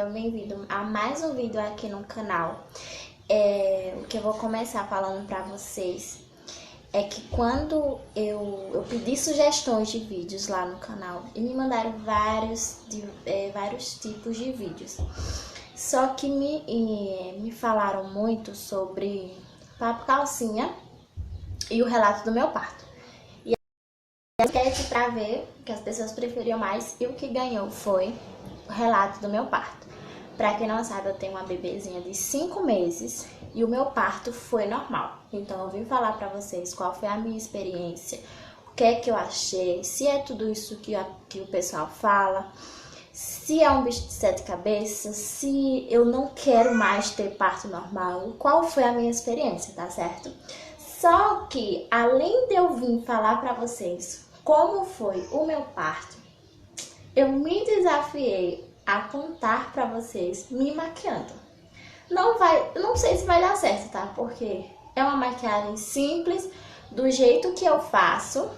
seja bem-vindo a mais um vídeo aqui no canal. O que eu vou começar falando pra vocês é que quando eu pedi sugestões de vídeos lá no canal e me mandaram vários tipos de vídeos. Só que me falaram muito sobre papo calcinha e o relato do meu parto. E a enquete pra ver o que as pessoas preferiam mais, e o que ganhou foi o relato do meu parto. Pra quem não sabe, eu tenho uma bebezinha de 5 meses e o meu parto foi normal. Então eu vim falar pra vocês qual foi a minha experiência, o que é que eu achei, se é tudo isso que o pessoal fala, se é um bicho de 7 cabeças, se eu não quero mais ter parto normal, qual foi a minha experiência, tá certo? Só que, além de eu vir falar pra vocês como foi o meu parto, eu me desafiei a contar pra vocês me maquiando. Não sei se vai dar certo, tá? Porque é uma maquiagem simples, do jeito que eu faço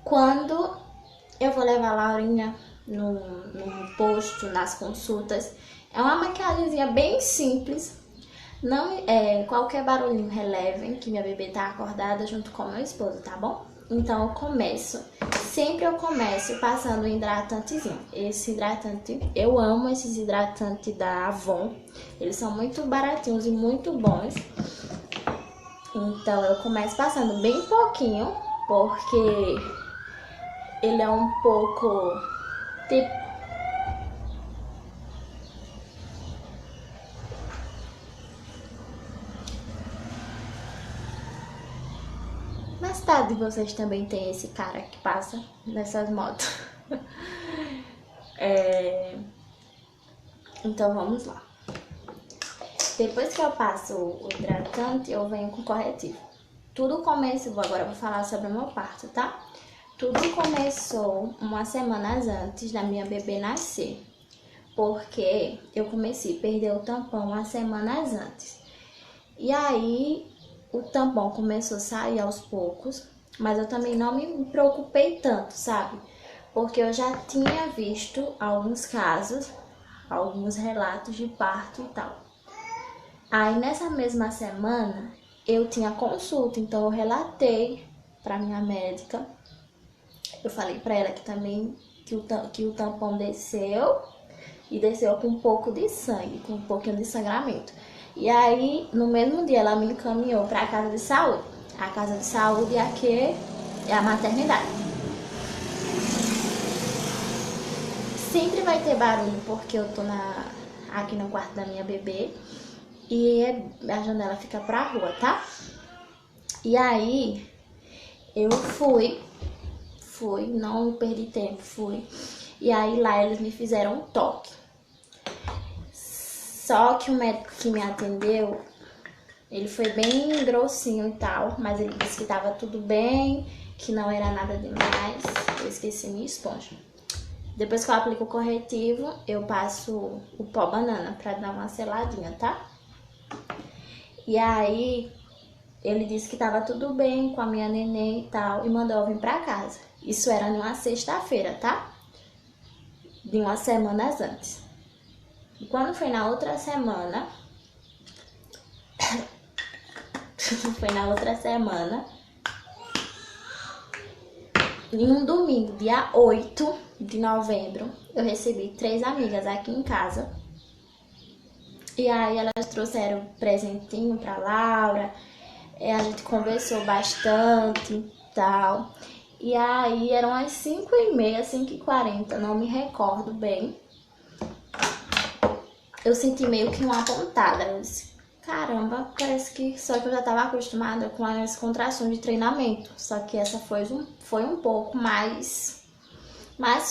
quando eu vou levar a Laurinha no posto, nas consultas. É uma maquiagemzinha bem simples. Não qualquer barulhinho relevem que minha bebê tá acordada junto com meu esposo, tá bom? Então sempre eu começo passando um hidratantezinho. Esse hidratante, eu amo esses hidratantes da Avon. Eles são muito baratinhos e muito bons. Então eu começo passando bem pouquinho, porque ele é um pouco tipo... Mais tarde vocês também tem esse cara que passa nessas motos. Então vamos lá. Depois que eu passo o hidratante, eu venho com o corretivo. Agora eu vou falar sobre o meu parto, tá? Tudo começou umas semanas antes da minha bebê nascer. Porque eu comecei a perder o tampão umas semanas antes. E aí o tampão começou a sair aos poucos, mas eu também não me preocupei tanto, sabe? Porque eu já tinha visto alguns casos, alguns relatos de parto e tal. Aí nessa mesma semana eu tinha consulta, então eu relatei pra minha médica. Eu falei pra ela que também que o tampão desceu e desceu com um pouco de sangue, com um pouquinho de sangramento. E aí, no mesmo dia, ela me encaminhou para a casa de saúde. A casa de saúde aqui é a maternidade. Sempre vai ter barulho porque eu tô aqui no quarto da minha bebê e a janela fica pra rua, tá? E aí, eu fui, não perdi tempo, fui. E aí lá eles me fizeram um toque. Só que o médico que me atendeu, ele foi bem grossinho e tal, mas ele disse que tava tudo bem, que não era nada demais. Eu esqueci minha esponja. Depois que eu aplico o corretivo, eu passo o pó banana pra dar uma seladinha, tá? E aí, ele disse que tava tudo bem com a minha neném e tal, e mandou eu vir pra casa. Isso era numa sexta-feira, tá? De umas semanas antes. E quando foi na outra semana, em um domingo, dia 8 de novembro, eu recebi 3 amigas aqui em casa. E aí elas trouxeram presentinho pra Laura, a gente conversou bastante e tal. E aí eram as 5h30, 5h40, não me recordo bem. Eu senti meio que uma pontada. Eu disse, caramba, parece que... Só que eu já estava acostumada com as contrações de treinamento. Só que essa foi um pouco mais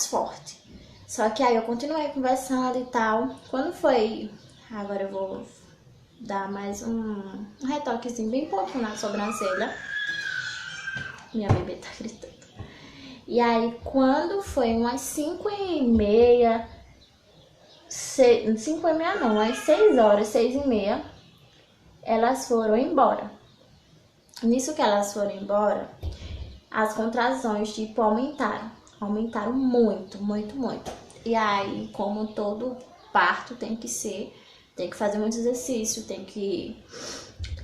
forte. Só que aí eu continuei conversando e tal. Quando foi... Agora eu vou dar mais um retoquezinho bem pouquinho na sobrancelha. Minha bebê tá gritando. E aí quando foi umas 5h30... 5h30 não, às 6 horas, 6h30, elas foram embora. Nisso que elas foram embora, as contrações tipo aumentaram. Aumentaram muito, muito, muito. E aí, como todo parto tem que fazer muito exercício, tem que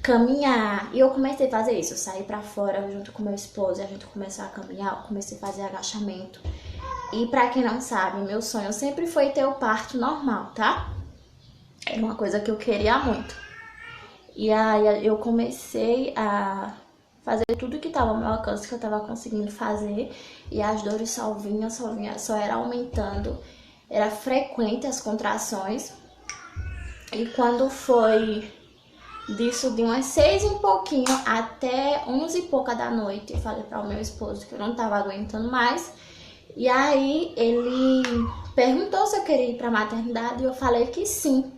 caminhar. E eu comecei a fazer isso, eu saí pra fora junto com meu esposo e a gente começou a caminhar, eu comecei a fazer agachamento. E pra quem não sabe, meu sonho sempre foi ter o parto normal, tá? Era uma coisa que eu queria muito. E aí eu comecei a fazer tudo que estava ao meu alcance, que eu estava conseguindo fazer. E as dores só vinham, só era aumentando. Era frequente as contrações. E quando foi disso de umas 6 e um pouquinho até 11 e pouca da noite, eu falei para o meu esposo que eu não estava aguentando mais. E aí ele perguntou se eu queria ir para a maternidade e eu falei que sim.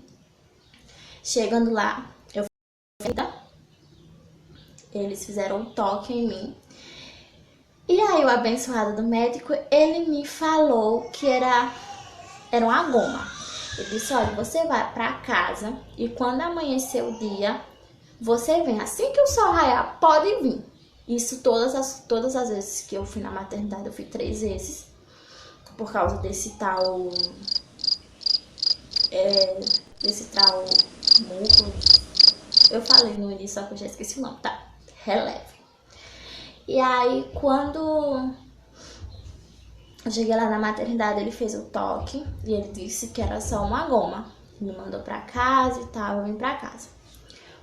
Chegando lá, eles fizeram um toque em mim. E aí o abençoado do médico, ele me falou que era uma goma. Ele disse, olha, você vai pra casa e quando amanhecer o dia, você vem. Assim que o sol raiar, pode vir. Isso todas as vezes que eu fui na maternidade, eu fui 3 vezes. Por causa desse tal músculo. Eu falei no início, só que eu já esqueci o nome, tá? Releve. E aí, quando eu cheguei lá na maternidade, ele fez o toque e ele disse que era só uma goma. Me mandou pra casa e tal, eu vim pra casa.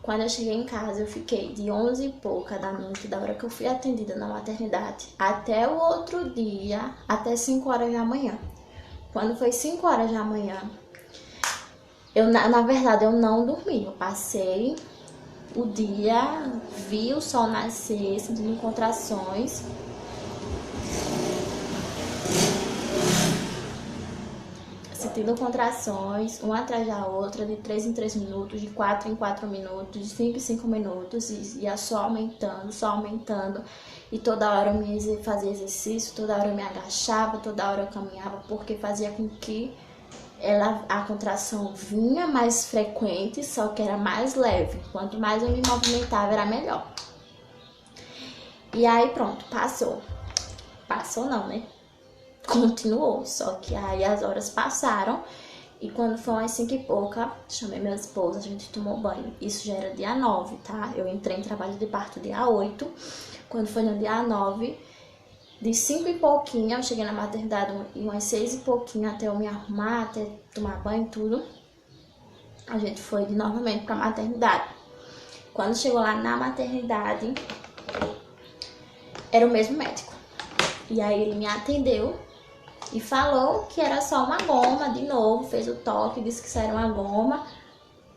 Quando eu cheguei em casa, eu fiquei de 11 e pouca da noite, da hora que eu fui atendida na maternidade, até o outro dia, até 5 horas da manhã. Quando foi 5 horas da manhã, na verdade, eu não dormi. Eu passei o dia, vi o sol nascer, sentindo contrações. Sentindo contrações, uma atrás da outra, de 3 em 3 minutos, de 4 em 4 minutos, de 5 em 5 minutos, e ia só aumentando. E toda hora eu me fazia exercício, toda hora eu me agachava, toda hora eu caminhava, porque fazia com que a contração vinha mais frequente, só que era mais leve. Quanto mais eu me movimentava, era melhor. E aí pronto, passou. Passou não, né? Continuou, só que aí as horas passaram e quando foi umas 5 e pouca, chamei meu esposo, a gente tomou banho. Isso já era dia 9, tá? Eu entrei em trabalho de parto dia 8. Quando foi no dia 9, de 5 e pouquinho, eu cheguei na maternidade umas 6 e pouquinho até eu me arrumar, até tomar banho e tudo. A gente foi novamente pra maternidade. Quando chegou lá na maternidade, era o mesmo médico. E aí ele me atendeu e falou que era só uma goma, de novo, fez o toque, disse que isso era uma goma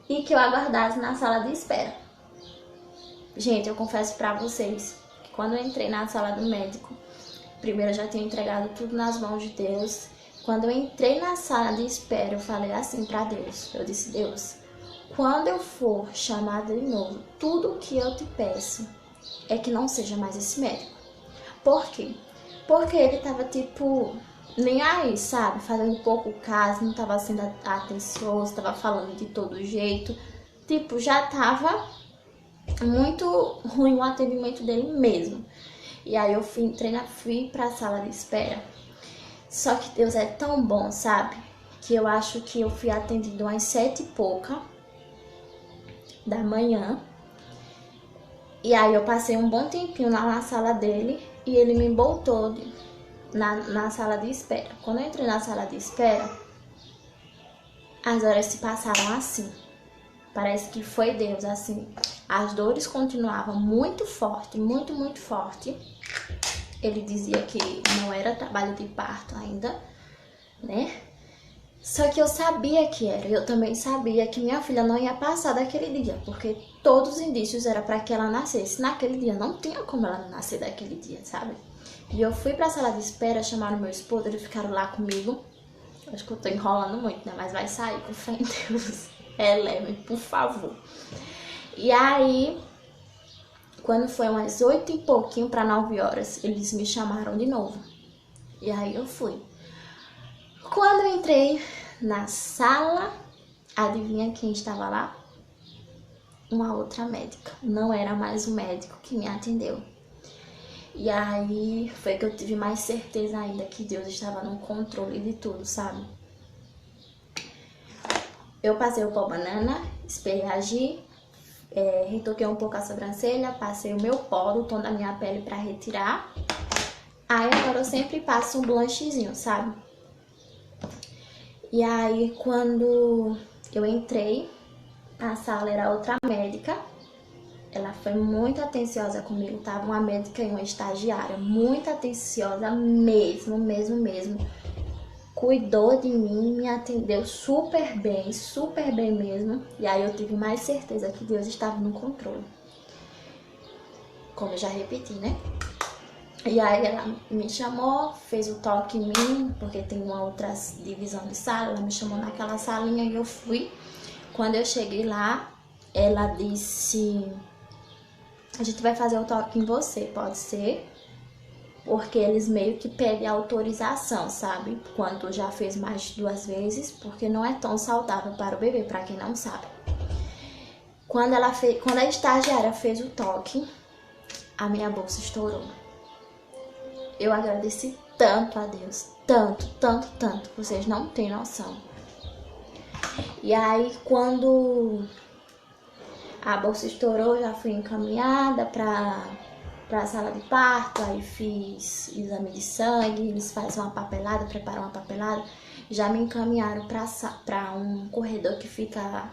e que eu aguardasse na sala de espera. Gente, eu confesso pra vocês que quando eu entrei na sala do médico, primeiro eu já tinha entregado tudo nas mãos de Deus. Quando eu entrei na sala de espera, eu falei assim pra Deus, eu disse, Deus, quando eu for chamada de novo, tudo o que eu te peço é que não seja mais esse médico. Por quê? Porque ele tava tipo, nem aí, sabe? Fazendo pouco caso, não tava sendo atencioso, tava falando de todo jeito. Tipo, já tava muito ruim o atendimento dele mesmo. E aí eu fui pra sala de espera. Só que Deus é tão bom, sabe? Que eu acho que eu fui atendida às 7 e pouca da manhã. E aí eu passei um bom tempinho lá na sala dele e ele me botou na sala de espera. Quando eu entrei na sala de espera, as horas se passaram assim. Parece que foi Deus, assim. As dores continuavam muito forte, muito, muito forte. Ele dizia que não era trabalho de parto ainda, né? Só que eu sabia que era. Eu também sabia que minha filha não ia passar daquele dia, porque todos os indícios eram para que ela nascesse. Naquele dia não tinha como ela nascer daquele dia, sabe? E eu fui pra sala de espera, chamaram meu esposo, eles ficaram lá comigo. Acho que eu tô enrolando muito, né? Mas vai sair, com fé em Deus. Leve, por favor. E aí, quando foi umas 8 e pouquinho para 9 horas, eles me chamaram de novo. E aí eu fui. Quando eu entrei na sala, adivinha quem estava lá? Uma outra médica. Não era mais o médico que me atendeu. E aí foi que eu tive mais certeza ainda que Deus estava no controle de tudo, sabe? Eu passei o pó banana, esperei agir, retoquei um pouco a sobrancelha, passei o meu pó do tom da minha pele pra retirar. Aí agora eu sempre passo um blanchezinho, sabe? E aí quando eu entrei, a sala era outra médica. Ela foi muito atenciosa comigo, tava uma médica e uma estagiária, muito atenciosa mesmo. Cuidou de mim, me atendeu super bem mesmo. E aí eu tive mais certeza que Deus estava no controle. Como eu já repeti, né? E aí ela me chamou, fez o toque em mim, porque tem uma outra divisão de sala. Ela me chamou naquela salinha e eu fui. Quando eu cheguei lá, ela disse: a gente vai fazer o toque em você, pode ser? Porque eles meio que pedem autorização, sabe? Quando já fez mais de 2 vezes, porque não é tão saudável para o bebê, para quem não sabe. Quando a estagiária fez o toque, a minha bolsa estourou. Eu agradeci tanto a Deus, tanto, vocês não têm noção. E aí, quando a bolsa estourou, já fui encaminhada pra sala de parto, aí fiz exame de sangue, eles fazem uma papelada, preparam uma papelada, já me encaminharam pra um corredor que fica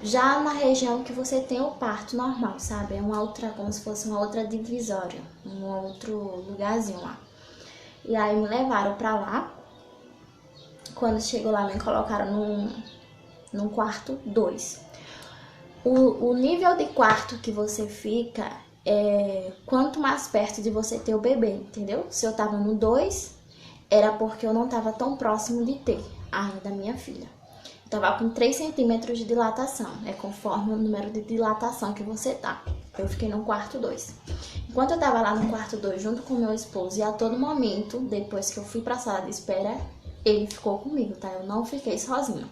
já na região que você tem o parto normal, sabe? É uma outra, como se fosse uma outra divisória, um outro lugarzinho lá. E aí me levaram pra lá. Quando chegou lá, me colocaram num quarto 2. O nível de quarto que você fica é quanto mais perto de você ter o bebê, entendeu? Se eu tava no 2, era porque eu não tava tão próximo de ter ainda minha filha. Eu tava com 3 centímetros de dilatação, é conforme o número de dilatação que você tá. Eu fiquei no quarto 2. Enquanto eu tava lá no quarto 2 junto com meu esposo, e a todo momento, depois que eu fui pra sala de espera, ele ficou comigo, tá? Eu não fiquei sozinha.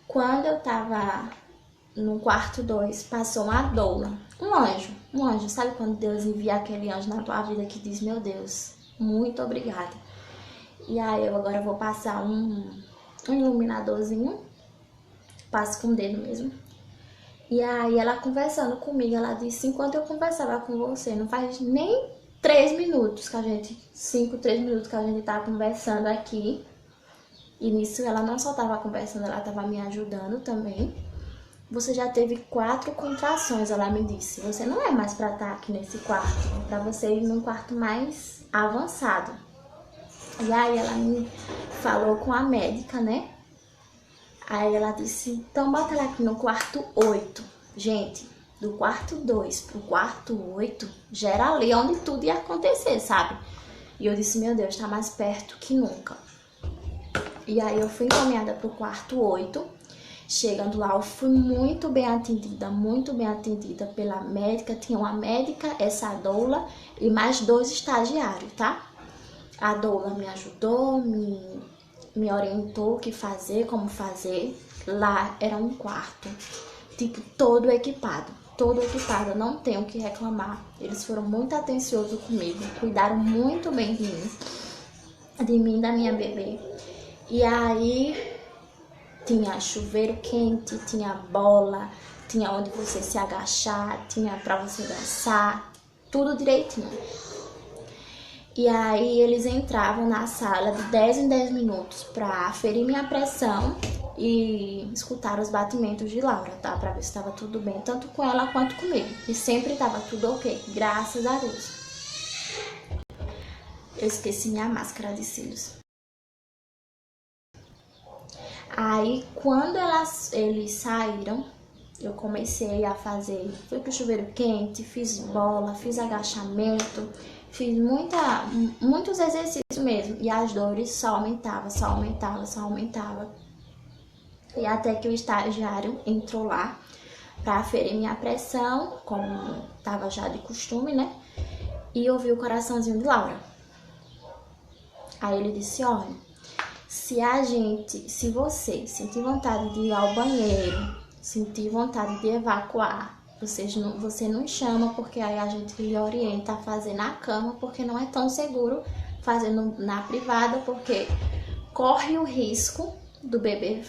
Quando eu tava no quarto 2, passou uma doula, um anjo. Sabe quando Deus envia aquele anjo na tua vida que diz: meu Deus, muito obrigada. E aí eu agora vou passar um iluminadorzinho, passo com o dedo mesmo. E aí ela conversando comigo, ela disse: enquanto eu conversava com você, não faz nem 3 minutos que a gente, 3 minutos que a gente tá conversando aqui. E nisso ela não só tava conversando, ela tava me ajudando também. Você já teve 4 contrações, ela me disse. Você não é mais pra estar aqui nesse quarto, é pra você ir num quarto mais avançado. E aí ela me falou com a médica, né? Aí ela disse: então bota ela aqui no quarto 8. Gente, do quarto 2 pro quarto 8, já era ali onde tudo ia acontecer, sabe? E eu disse: meu Deus, tá mais perto que nunca. E aí eu fui encaminhada pro quarto 8. Chegando lá, eu fui muito bem atendida pela médica. Tinha uma médica, essa doula e mais 2 estagiários, tá? A doula me ajudou, me orientou o que fazer, como fazer. Lá era um quarto, tipo, todo equipado, eu não tenho o que reclamar. Eles foram muito atenciosos comigo, cuidaram muito bem de mim e da minha bebê. E aí tinha chuveiro quente, tinha bola, tinha onde você se agachar, tinha pra você dançar, tudo direitinho. E aí eles entravam na sala de 10 em 10 minutos pra aferir minha pressão e escutar os batimentos de Laura, tá? Pra ver se tava tudo bem, tanto com ela quanto comigo. E sempre tava tudo ok, graças a Deus. Eu esqueci minha máscara de cílios. Aí, quando eles saíram, eu comecei a fazer, fui pro chuveiro quente, fiz bola, fiz agachamento, fiz muitos exercícios mesmo. E as dores só aumentavam. E até que o estagiário entrou lá pra aferir minha pressão, como tava já de costume, né? E ouvi o coraçãozinho de Laura. Aí ele disse: olha, se você sentir vontade de ir ao banheiro, sentir vontade de evacuar, Você não chama, porque aí a gente lhe orienta a fazer na cama, porque não é tão seguro fazendo na privada, porque corre o risco do bebê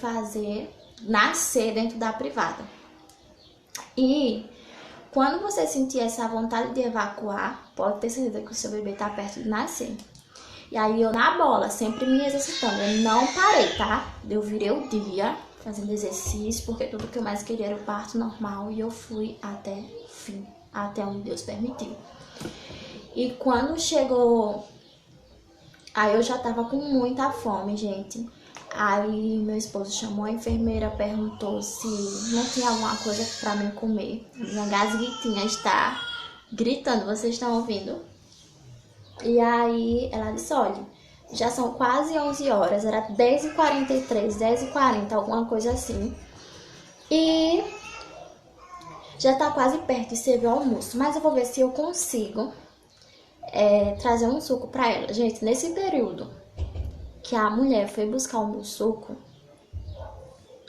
nascer dentro da privada. E quando você sentir essa vontade de evacuar, pode ter certeza que o seu bebê tá perto de nascer. E aí eu na bola, sempre me exercitando, eu não parei, tá? Eu virei o dia fazendo exercício, porque tudo que eu mais queria era o parto normal, e eu fui até o fim, até onde Deus permitiu. E quando chegou, aí eu já tava com muita fome, gente. Aí meu esposo chamou a enfermeira, perguntou se não tinha alguma coisa pra mim comer. Minha gasguitinha está gritando, vocês estão ouvindo? E aí ela disse, olha, já são quase 11 horas, era 10h43, 10h40, alguma coisa assim. E já tá quase perto de servir o almoço, mas eu vou ver se eu consigo trazer um suco pra ela. Gente, nesse período que a mulher foi buscar o meu suco,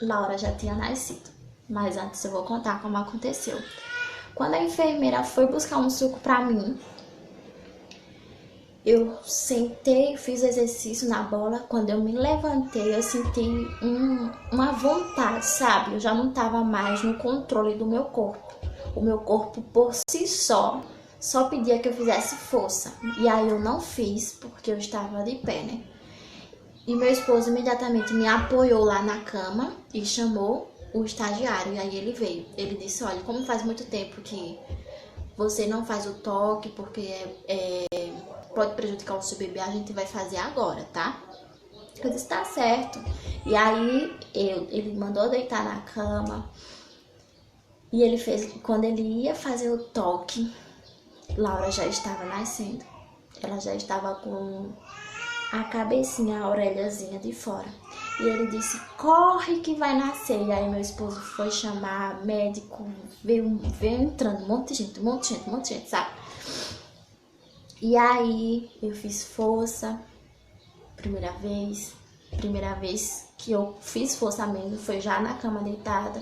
Laura já tinha nascido. Mas antes eu vou contar como aconteceu. Quando a enfermeira foi buscar um suco pra mim, eu sentei, fiz exercício na bola. Quando eu me levantei, eu senti uma vontade, sabe? Eu já não tava mais no controle do meu corpo. O meu corpo por si só pedia que eu fizesse força. E aí eu não fiz, porque eu estava de pé, né? E meu esposo imediatamente me apoiou lá na cama e chamou o estagiário. E aí ele veio. Ele disse, olha, como faz muito tempo que você não faz o toque, porque pode prejudicar o seu bebê, a gente vai fazer agora, tá? Eu disse, tá certo. E aí ele mandou deitar na cama. E ele fez, quando ele ia fazer o toque, Laura já estava nascendo. Ela já estava com a cabecinha, a orelhazinha de fora. E ele disse, corre que vai nascer. E aí meu esposo foi chamar médico, veio entrando, um monte de gente, sabe? E aí eu fiz força, primeira vez que eu fiz força mesmo, foi já na cama deitada.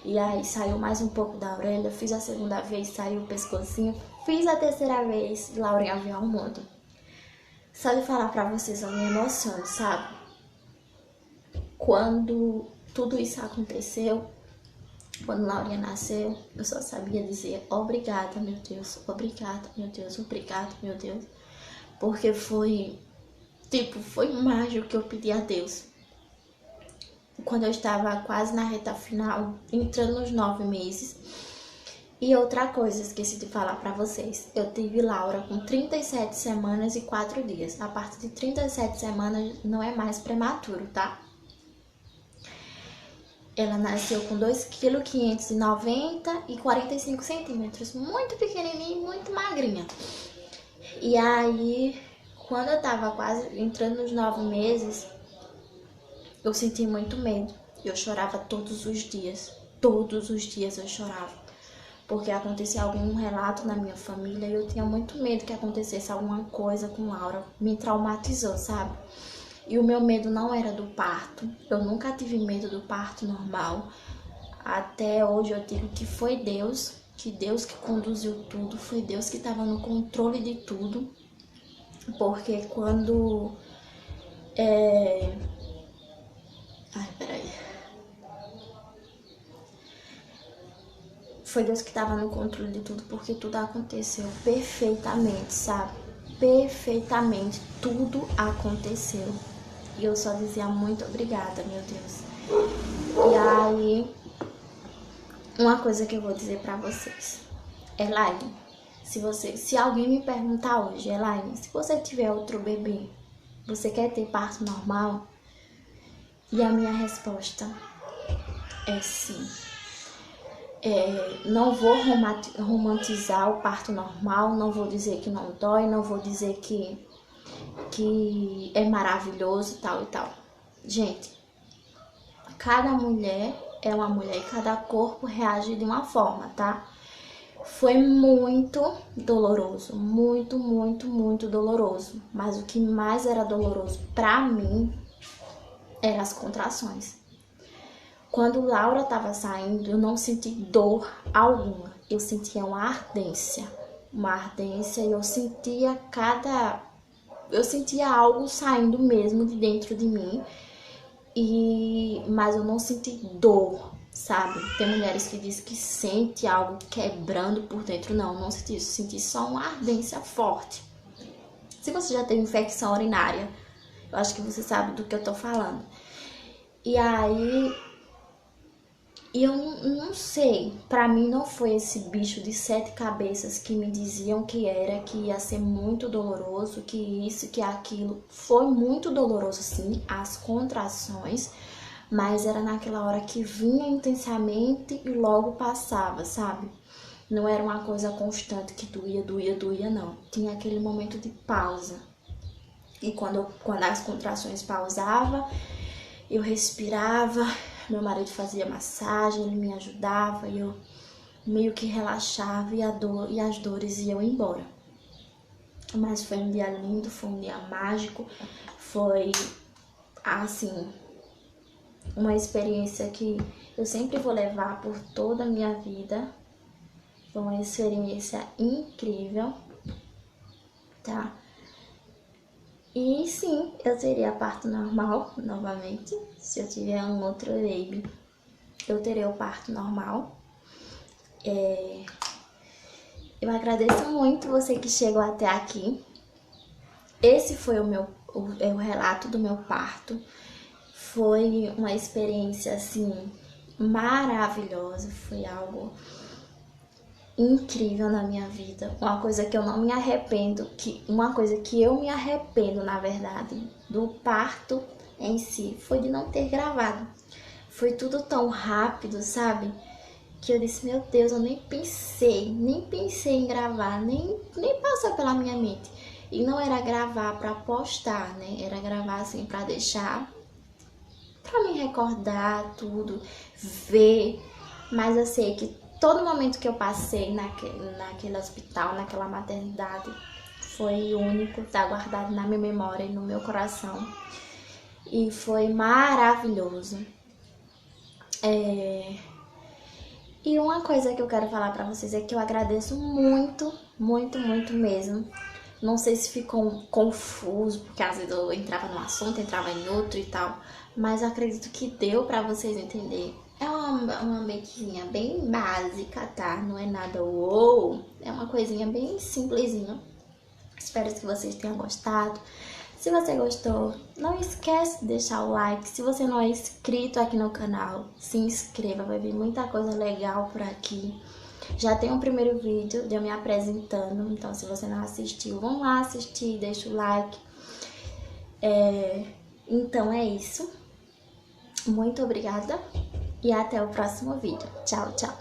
E aí saiu mais um pouco da orelha, fiz a segunda vez, saiu o pescocinho, fiz a terceira vez, Laurinha veio ao mundo. Só de falar pra vocês, eu me emociono, sabe? Quando tudo isso aconteceu, quando Laurinha nasceu, eu só sabia dizer obrigada, meu Deus, obrigada, meu Deus, obrigada, meu Deus. Porque foi mágico que eu pedi a Deus. Quando eu estava quase na reta final, entrando nos 9 meses. E outra coisa, esqueci de falar pra vocês. Eu tive Laura com 37 semanas e 4 dias. A partir de 37 semanas não é mais prematuro, tá? Ela nasceu com 2,590 kg e 45 centímetros. Muito pequenininha e muito magrinha. E aí, quando eu tava quase entrando nos 9 meses, eu senti muito medo. Eu chorava todos os dias. Todos os dias eu chorava. Porque acontecia algum relato na minha família e eu tinha muito medo que acontecesse alguma coisa com Laura. Me traumatizou, sabe? E o meu medo não era do parto. Eu nunca tive medo do parto normal. Até hoje eu digo que foi Deus que conduziu tudo. Foi Deus que estava no controle de tudo. Porque quando... Foi Deus que estava no controle de tudo, porque tudo aconteceu perfeitamente, sabe? Perfeitamente, tudo aconteceu. E eu só dizia muito obrigada, meu Deus. E aí, uma coisa que eu vou dizer pra vocês. Elaine, se alguém me perguntar hoje, Elaine, se você tiver outro bebê, você quer ter parto normal? E a minha resposta é sim. Não vou romantizar o parto normal, não vou dizer que não dói, não vou dizer que é maravilhoso, tal e tal. Gente, cada mulher é uma mulher e cada corpo reage de uma forma, tá? Foi muito doloroso, muito, muito, muito doloroso. Mas o que mais era doloroso pra mim eram as contrações. Quando Laura estava saindo, eu não senti dor alguma. Eu sentia uma ardência e eu sentia eu sentia algo saindo mesmo de dentro de mim. Mas eu não senti dor, sabe? Tem mulheres que dizem que sente algo quebrando por dentro. Não, não senti isso. Senti só uma ardência forte. Se você já teve infecção urinária, eu acho que você sabe do que eu tô falando. E aí, eu não sei, pra mim não foi esse bicho de 7 cabeças que me diziam que ia ser muito doloroso, que isso, que aquilo. Foi muito doloroso, sim, as contrações, mas era naquela hora que vinha intensamente e logo passava, sabe? Não era uma coisa constante que doía, não. Tinha aquele momento de pausa. E quando as contrações pausavam, eu respirava, meu marido fazia massagem, ele me ajudava e eu meio que relaxava e as dores iam embora. Mas foi um dia lindo, foi um dia mágico, foi assim, uma experiência que eu sempre vou levar por toda a minha vida. Foi uma experiência incrível, tá? E sim, eu teria parto normal novamente. Se eu tiver um outro baby, eu terei o parto normal. Eu agradeço muito você que chegou até aqui. Esse foi o relato do meu parto. Foi uma experiência assim maravilhosa, foi algo incrível na minha vida, uma coisa que eu não me arrependo, uma coisa que eu me arrependo, na verdade, do parto em si, foi de não ter gravado. Foi tudo tão rápido, sabe? Que eu disse, meu Deus, eu nem pensei em gravar, nem passou pela minha mente. E não era gravar pra postar, né? Era gravar assim pra deixar, pra me recordar tudo, ver. Mas eu sei que todo momento que eu passei naquele hospital, naquela maternidade, foi único, tá guardado na minha memória e no meu coração. E foi maravilhoso. E uma coisa que eu quero falar pra vocês é que eu agradeço muito, muito, muito mesmo. Não sei se ficou confuso, porque às vezes eu entrava num assunto, entrava em outro e tal. Mas eu acredito que deu pra vocês entenderem. É uma makezinha bem básica, tá? Não é nada uou. É uma coisinha bem simplesinha. Espero que vocês tenham gostado. Se você gostou, não esquece de deixar o like. Se você não é inscrito aqui no canal, se inscreva. Vai vir muita coisa legal por aqui. Já tem um primeiro vídeo de eu me apresentando. Então, se você não assistiu, vão lá assistir. Deixa o like. Então, é isso. Muito obrigada. E até o próximo vídeo. Tchau, tchau.